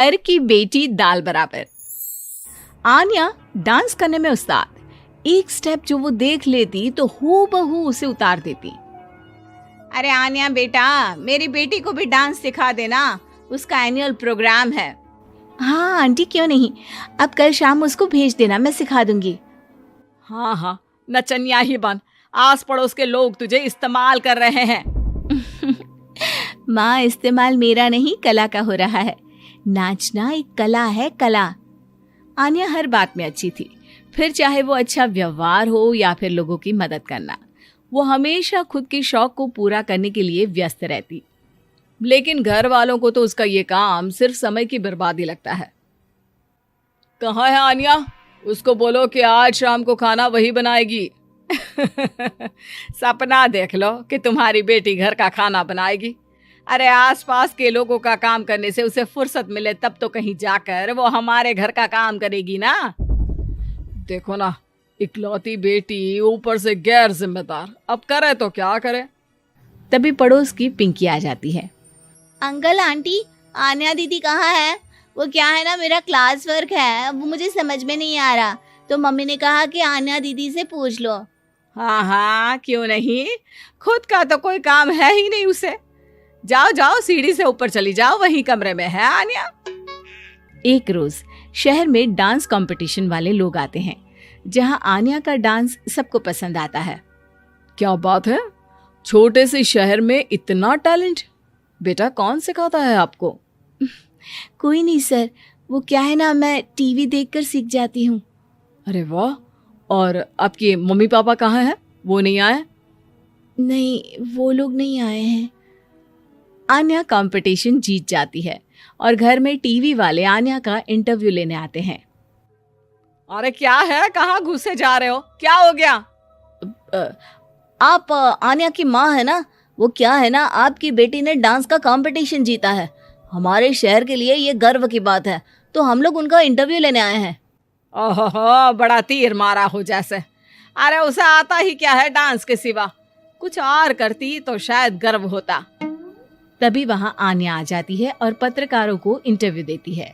घर की बेटी दाल बराबर। आन्या डांस करने में उस्ताद। एक स्टेप जो वो देख लेती तो हूबहू उसे उतार देती। अरे आन्या बेटा, मेरी बेटी को भी डांस सिखा देना, उसका एनुअल प्रोग्राम है। हाँ आंटी, क्यों नहीं, अब कल शाम उसको भेज देना, मैं सिखा दूंगी। हाँ हाँ, नचनिया ही बन, आस पड़ोस के लोग तुझे इस्तेमाल कर रहे हैं। माँ, इस्तेमाल मेरा नहीं कला का हो रहा है। नाचना एक कला है, कला। आन्या हर बात में अच्छी थी, फिर चाहे वो अच्छा व्यवहार हो या फिर लोगों की मदद करना। वो हमेशा खुद के शौक को पूरा करने के लिए व्यस्त रहती, लेकिन घर वालों को तो उसका ये काम सिर्फ समय की बर्बादी लगता है। कहाँ है आन्या? उसको बोलो कि आज शाम को खाना वही बनाएगी। सपना देख लो कि तुम्हारी बेटी घर का खाना बनाएगी। अरे आसपास के लोगों का काम करने से उसे फुर्सत मिले तब तो कहीं जाकर वो हमारे घर का काम करेगी ना। देखो ना, इकलौती बेटी, ऊपर से गैर जिम्मेदार, अब करे तो क्या करे। तभी पड़ोस की पिंकी आ जाती है। अंकल आंटी, आन्या दीदी कहाँ है? वो क्या है ना, मेरा क्लास वर्क है, वो मुझे समझ में नहीं आ रहा, तो मम्मी ने कहा कि आन्या दीदी से पूछ लो। हाँ हाँ, क्यों नहीं, खुद का तो कोई काम है ही नहीं उसे। जाओ जाओ, सीढ़ी से ऊपर चली जाओ, वही कमरे में है आन्या। एक रोज शहर में डांस कंपटीशन वाले लोग आते हैं, जहां आन्या का डांस सबको पसंद आता है। क्या बात है, छोटे से शहर में इतना टैलेंट। बेटा, कौन सिखाता है आपको? कोई नहीं सर, वो क्या है ना, मैं टीवी देखकर सीख जाती हूँ। अरे वाह, और आपके मम्मी पापा कहाँ हैं? वो नहीं आए? नहीं, वो लोग नहीं आए हैं। आन्या कंपटीशन जीत जाती है और घर में टीवी वाले आन्या का इंटरव्यू लेने आते हैं। अरे क्या है, कहाँ घुसे जा रहे हो, क्या हो गया? आप आन्या की माँ है ना? वो क्या है ना, आपकी बेटी ने डांस का कंपटीशन जीता है, हमारे शहर के लिए ये गर्व की बात है, तो हम लोग उनका इंटरव्यू लेने आए हैं। ओहो, बड़ा तीर मारा हो जैसे। अरे उसे आता ही क्या है डांस के सिवा, कुछ और करती तो शायद गर्व होता। तभी वहां आन्या आ जाती है और पत्रकारों को इंटरव्यू देती है।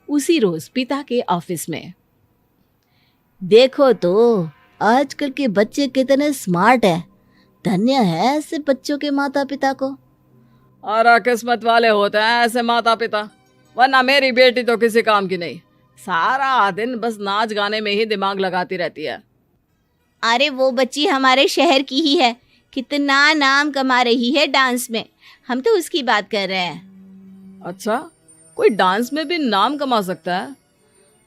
उसी रोज पिता के ऑफिस में। देखो तो आजकल के बच्चे कितने स्मार्ट हैं, धन्य है ऐसे बच्चों के माता पिता को। और किस्मत वाले होते हैं ऐसे माता पिता, वरना मेरी बेटी तो किसी काम की नहीं, सारा दिन बस नाच गाने में ही दिमाग लगाती रहती है। अरे वो बच्ची हमारे शहर की ही है, कितना नाम कमा रही है डांस में, हम तो उसकी बात कर रहे हैं। अच्छा, कोई डांस में भी नाम कमा सकता है?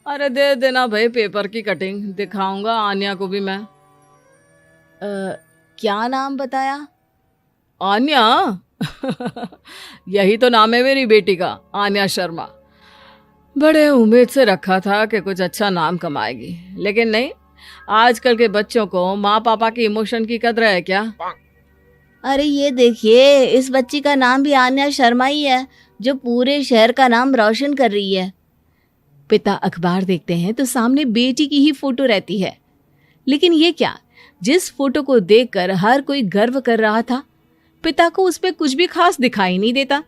अरे दे देना भाई पेपर की कटिंग, दिखाऊंगा आन्या को भी मैं। क्या नाम बताया? आन्या? यही तो नाम है मेरी बेटी का, आन्या शर्मा। बड़े उम्मीद से रखा था कि कुछ अच्छा नाम कमाएगी, लेकिन नहीं। आजकल के बच्चों को माँ पापा की इमोशन की कदर है क्या? अरे ये देखिए, इस बच्ची का नाम भी आन्या शर्मा ही है, जो पूरे शहर का नाम रोशन कर रही है। पिता अखबार देखते हैं तो सामने बेटी की ही फोटो रहती है, लेकिन ये क्या, जिस फोटो को देखकर हर कोई गर्व कर रहा था, पिता को उसमें कुछ भी खास दिखाई नहीं देता।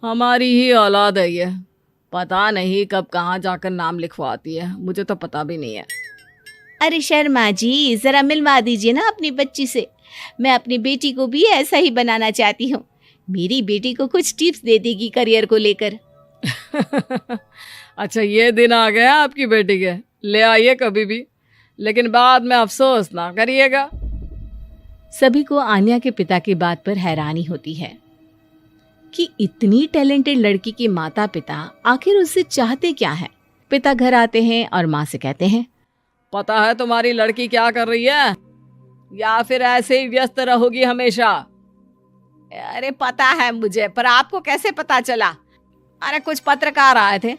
हमारी ही औलाद है ये, पता नहीं कब कहाँ जाकर नाम लिखवाती है, मुझे तो पता भी नहीं है। अरे शर्मा जी, जरा मिलवा दीजिए ना अपनी बच्ची से, मैं अपनी बेटी को भी ऐसा ही बनाना चाहती हूँ, मेरी बेटी को कुछ टिप्स दे देगी करियर को लेकर। अच्छा, ये दिन आ गया आपकी बेटी के, ले आइए कभी भी, लेकिन बाद में अफसोस ना करिएगा। सभी को आन्या के पिता की बात पर हैरानी होती है कि इतनी टैलेंटेड लड़की के माता पिता आखिर उससे चाहते क्या है। पिता घर आते हैं और माँ से कहते हैं, पता है तुम्हारी लड़की क्या कर रही है, या फिर ऐसे ही व्यस्त रहोगी हमेशा? अरे पता है मुझे, पर आपको कैसे पता चला? अरे कुछ पत्रकार आए थे,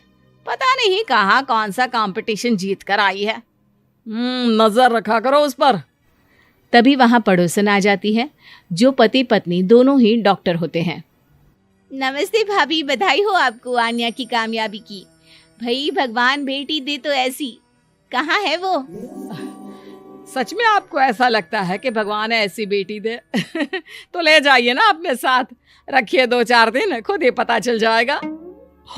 पता नहीं कहाँ कौन सा कंपटीशन जीत कर आई है। नजर रखा करो उस पर। तभी वहां पड़ोसन आ जाती है, जो पति पत्नी दोनों ही डॉक्टर होते हैं। नमस्ते भाभी, बधाई हो आपको आन्या की कामयाबी की। भाई भगवान बेटी दे तो ऐसी, कहाँ है वो? सच में आपको ऐसा लगता है कि भगवान ऐसी बेटी दे तो ले जाइए ना अपने साथ, रखिए 2-4 दिन, खुद ही पता चल जाएगा।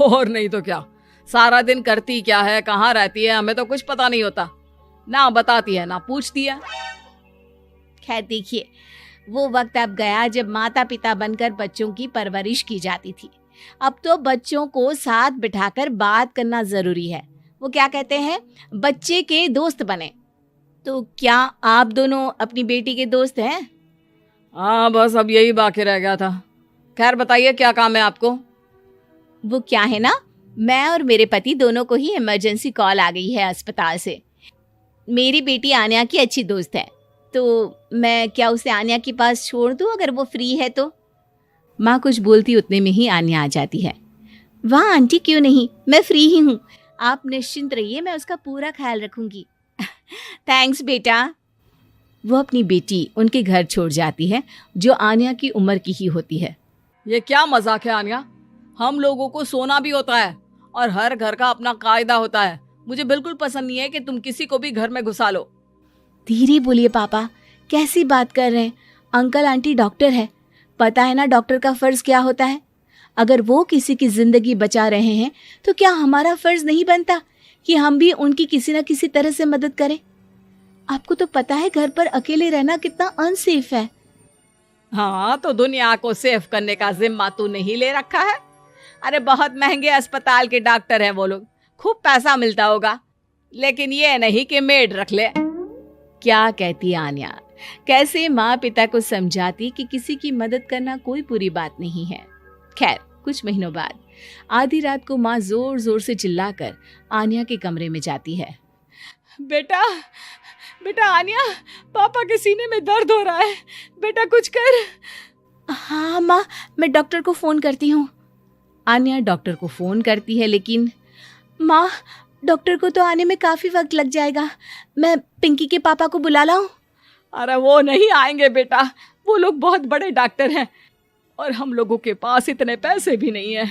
और नहीं तो क्या, सारा दिन करती क्या है, कहाँ रहती है, हमें तो कुछ पता नहीं होता, ना बताती है ना पूछती है। खैर देखिए, वो वक्त अब गया जब माता पिता बनकर बच्चों की परवरिश की जाती थी। अब तो बच्चों को साथ बिठाकर बात करना जरूरी है। वो क्या कहते हैं, बच्चे के दोस्त बने। तो क्या आप दोनों अपनी बेटी के दोस्त हैं? हाँ, बस अब यही बाकी रह गया था। खैर बताइए, क्या काम है आपको? वो क्या है ना, मैं और मेरे पति दोनों को ही इमरजेंसी कॉल आ गई है अस्पताल से। मेरी बेटी आन्या की अच्छी दोस्त है, तो मैं क्या उसे आन्या के पास छोड़ दूं अगर वो फ्री है तो? माँ कुछ बोलती उतने में ही आन्या आ जाती है। वाह आंटी, क्यों नहीं, मैं फ्री ही हूँ, आप निश्चिंत रहिए, मैं उसका पूरा ख्याल रखूंगी। थैंक्स बेटा। वो अपनी बेटी उनके घर छोड़ जाती है, जो आन्या की उम्र की ही होती है। ये क्या मजाक है आन्या? हम लोगों को सोना भी होता है और हर घर का अपना कायदा होता है। मुझे बिल्कुल पसंद नहीं है कि तुम किसी को भी घर में घुसा लो। धीरे बोलिए पापा, कैसी बात कर रहे हैं? अंकल आंटी डॉक्टर है, पता है ना डॉक्टर का फर्ज क्या होता है। अगर वो किसी की जिंदगी बचा रहे हैं तो क्या हमारा फर्ज नहीं बनता कि हम भी उनकी किसी न किसी तरह से मदद करें? आपको तो पता है घर पर अकेले रहना कितना अनसेफ है। हाँ, तो दुनिया को सेफ करने का जिम्मा तू नहीं ले रखा है? अरे बहुत महंगे अस्पताल के डॉक्टर हैं वो लोग, खूब पैसा मिलता होगा, लेकिन ये नहीं कि मेड रख ले। क्या कहती आन्या, कैसे माँ पिता को समझाती कि किसी की मदद करना कोई बुरी बात नहीं है। खैर कुछ महीनों बाद आधी रात को माँ जोर जोर से चिल्लाकर आन्या के कमरे में जाती है। बेटा बेटा आन्या, पापा के सीने में दर्द हो रहा है, बेटा कुछ कर। हाँ माँ, मैं डॉक्टर को फोन करती हूँ। आन्या डॉक्टर को फोन करती है, लेकिन माँ डॉक्टर को तो आने में काफी वक्त लग जाएगा, मैं पिंकी के पापा को बुला लाऊं? अरे वो नहीं आएंगे बेटा, वो लोग बहुत बड़े डॉक्टर हैं और हम लोगों के पास इतने पैसे भी नहीं है।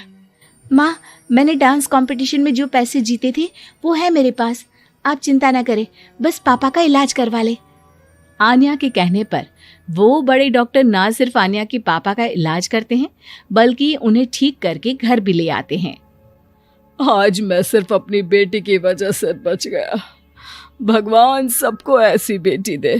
माँ, मैंने डांस कंपटीशन में जो पैसे जीते थे वो है मेरे पास, आप चिंता ना करें, बस पापा का इलाज करवा ले। आन्या के कहने पर वो बड़े डॉक्टर ना सिर्फ आन्या के पापा का इलाज करते हैं, बल्कि उन्हें ठीक करके घर भी ले आते हैं। आज मैं सिर्फ अपनी बेटी की वजह से बच गया। भगवान सबको ऐसी बेटी दे।